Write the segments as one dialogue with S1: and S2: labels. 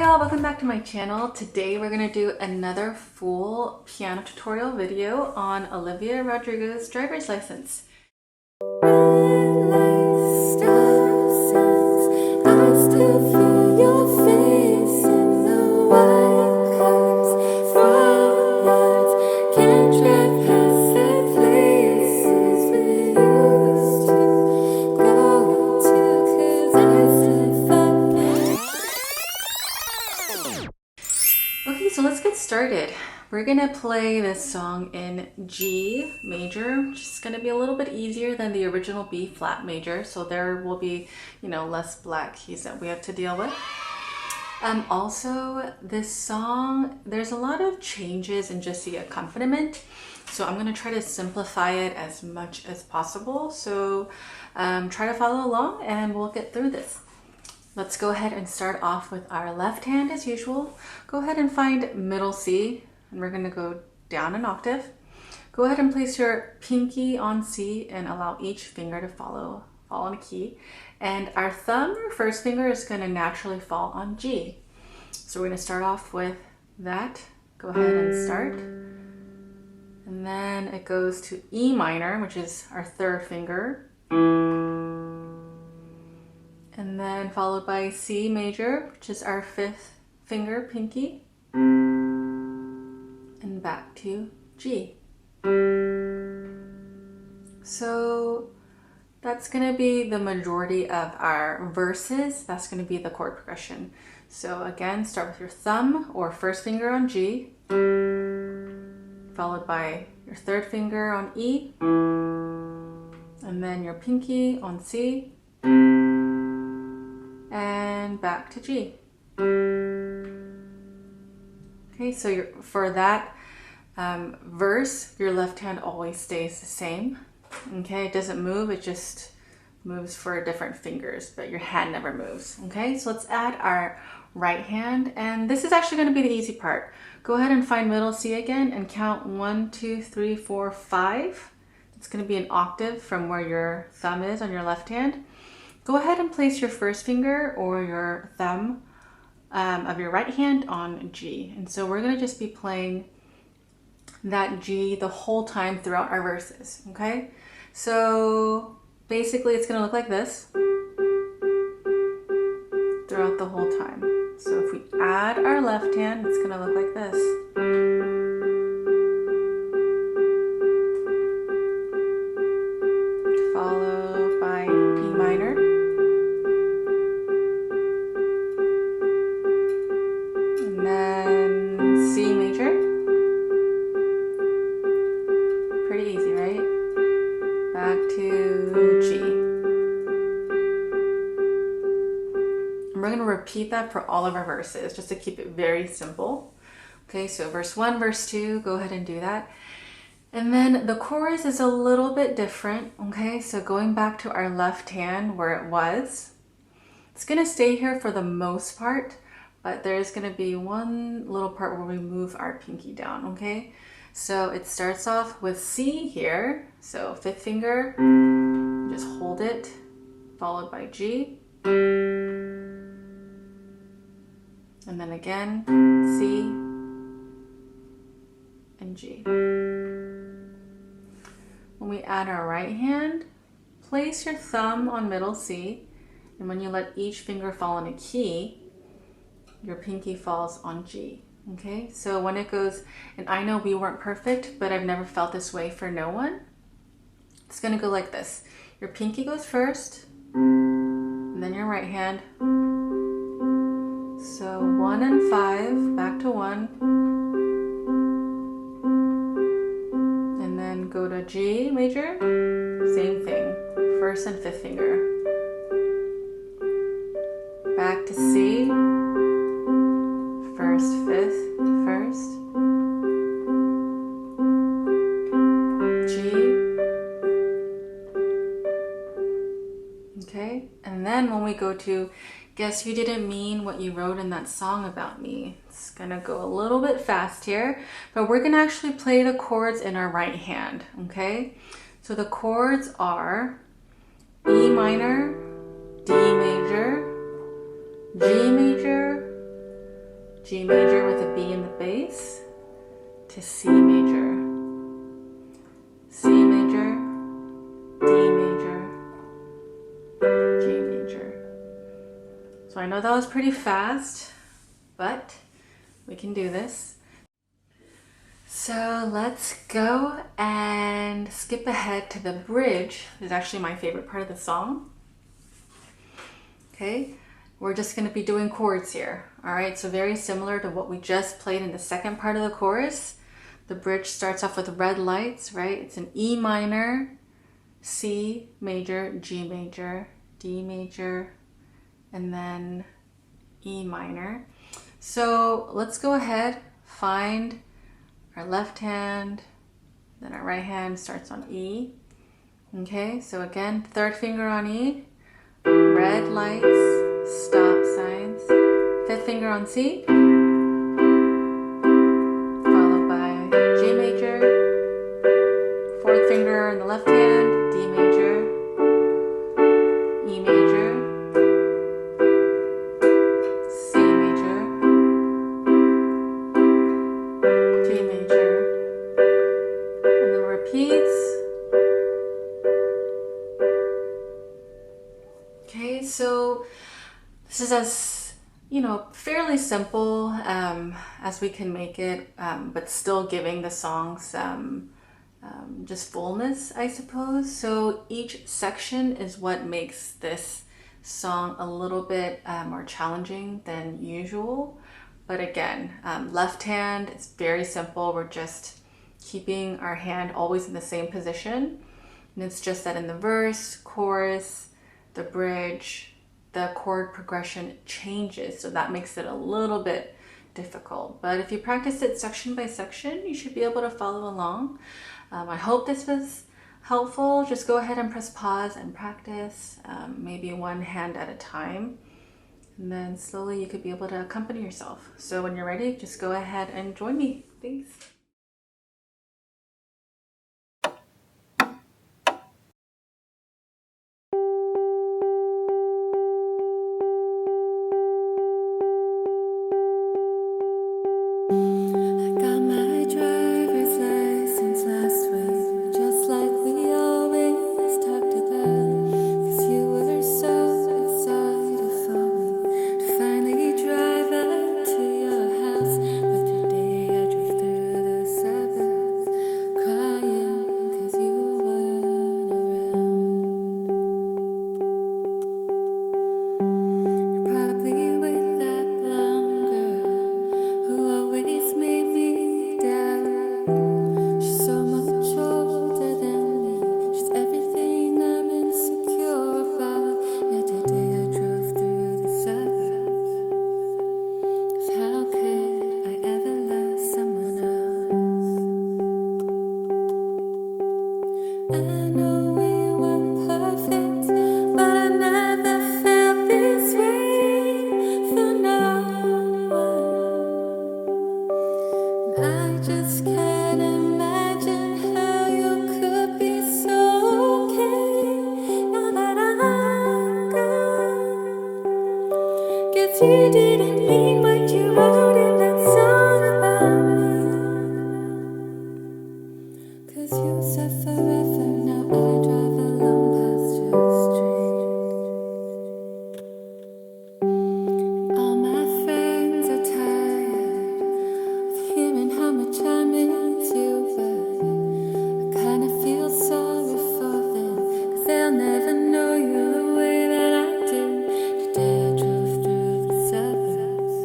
S1: y'all, welcome back to my channel. Today we're going to do another full piano tutorial video on Olivia Rodrigo's driver's license. Okay, so let's get started. We're gonna play this song in G major, which is gonna be a little bit easier than the original B flat major. So there will be, less black keys that we have to deal with. Also, this song, there's a lot of changes in just the accompaniment. So I'm gonna try to simplify it as much as possible. So try to follow along and we'll get through this. Let's go ahead and start off with our left hand as usual. Go ahead and find middle C, and we're gonna go down an octave. Go ahead and place your pinky on C and allow each finger to fall on a key. And our thumb, or first finger, is gonna naturally fall on G. So we're gonna start off with that. Go ahead and start. And then it goes to E minor, which is our third finger. And then followed by C major, which is our fifth finger, pinky, and back to G. So that's going to be the majority of our verses. That's going to be the chord progression. So again, start with your thumb or first finger on G, followed by your third finger on E, and then your pinky on C, and back to G. Okay, so for that verse, your left hand always stays the same. Okay, it doesn't move, it just moves for different fingers, but your hand never moves. Okay, so let's add our right hand, and this is actually going to be the easy part. Go ahead and find middle C again and count 1, 2, 3, 4, 5. It's going to be an octave from where your thumb is on your left hand. Go ahead and place your first finger or your thumb of your right hand on G. And so we're gonna just be playing that G the whole time throughout our verses, okay? So basically it's gonna look like this throughout the whole time. So if we add our left hand, it's gonna look like this. Followed by E minor. Repeat that for all of our verses just to keep it very simple. Okay, so verse 1, verse 2, go ahead and do that. And then the chorus is a little bit different. Okay, so going back to our left hand where it was, it's going to stay here for the most part, but there's going to be one little part where we move our pinky down. Okay, so it starts off with C here, so fifth finger, just hold it, followed by G. And then again, C and G. When we add our right hand, place your thumb on middle C, and when you let each finger fall on a key, your pinky falls on G. Okay, so when it goes, and I know we weren't perfect, but I've never felt this way for no one. It's gonna go like this. Your pinky goes first, and then your right hand. So 1 and 5, back to 1, and then go to G major, same thing, first and fifth finger, back to C, first, fifth, first, G, okay, and then when we go to Guess You Didn't Mean What You Wrote in That Song About Me. It's gonna go a little bit fast here, but we're gonna actually play the chords in our right hand, okay? So the chords are E minor, D major, G major, G major with a B in the bass, to C major, C major, D major, G major. So I know that was pretty fast, but we can do this. So let's go and skip ahead to the bridge. It's actually my favorite part of the song. Okay, we're just going to be doing chords here. All right, so very similar to what we just played in the second part of the chorus. The bridge starts off with red lights, right? It's an E minor, C major, G major, D major, and then E minor. So let's go ahead, find our left hand, then our right hand starts on E. Okay, so again, third finger on E, red lights, stop signs, fifth finger on C, followed by G major, fourth finger on the left hand, D major, E major, C major, G major, and then repeats. Okay, so this is as, you know, fairly simple as we can make it, but still giving the song some just fullness, I suppose. So each section is what makes this song a little bit more challenging than usual. But again, left hand, it's very simple. We're just keeping our hand always in the same position. And it's just that in the verse, chorus, the bridge, the chord progression changes. So that makes it a little bit difficult. But if you practice it section by section, you should be able to follow along. I hope this was helpful. Just go ahead and press pause and practice, maybe one hand at a time. And then slowly you could be able to accompany yourself. So when you're ready, just go ahead and join me. Thanks.
S2: You didn't mean what you wrote in that song about me. 'Cause you said forever, now I drive alone past your street. All my friends are tired of hearing how much I miss you, but I kinda feel sorry for them, 'cause they'll never know you the way that I do. Today I drove through the suburbs.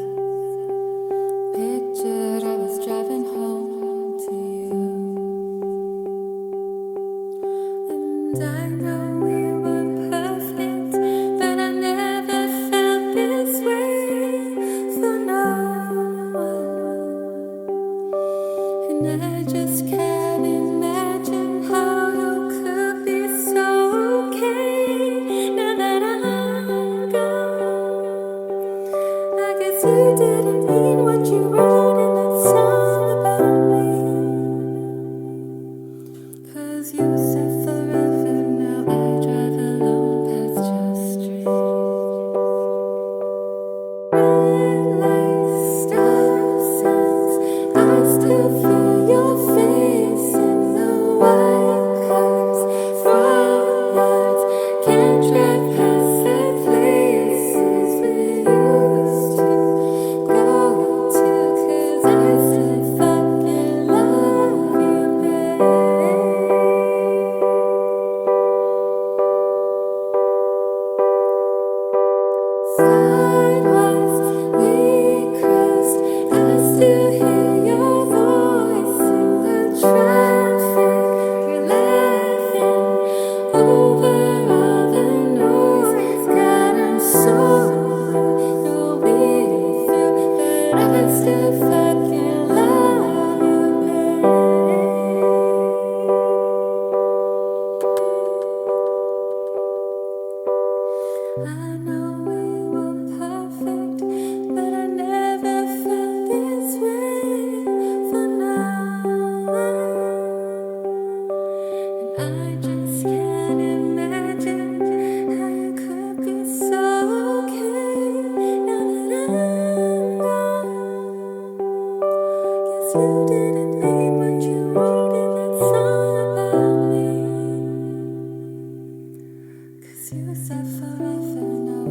S2: I know we were perfect, but I never felt this way for now. And I just can't imagine how you could be so okay now that I'm gone. Guess you didn't mean what you wrote in that song about me. 'Cause you said forever, now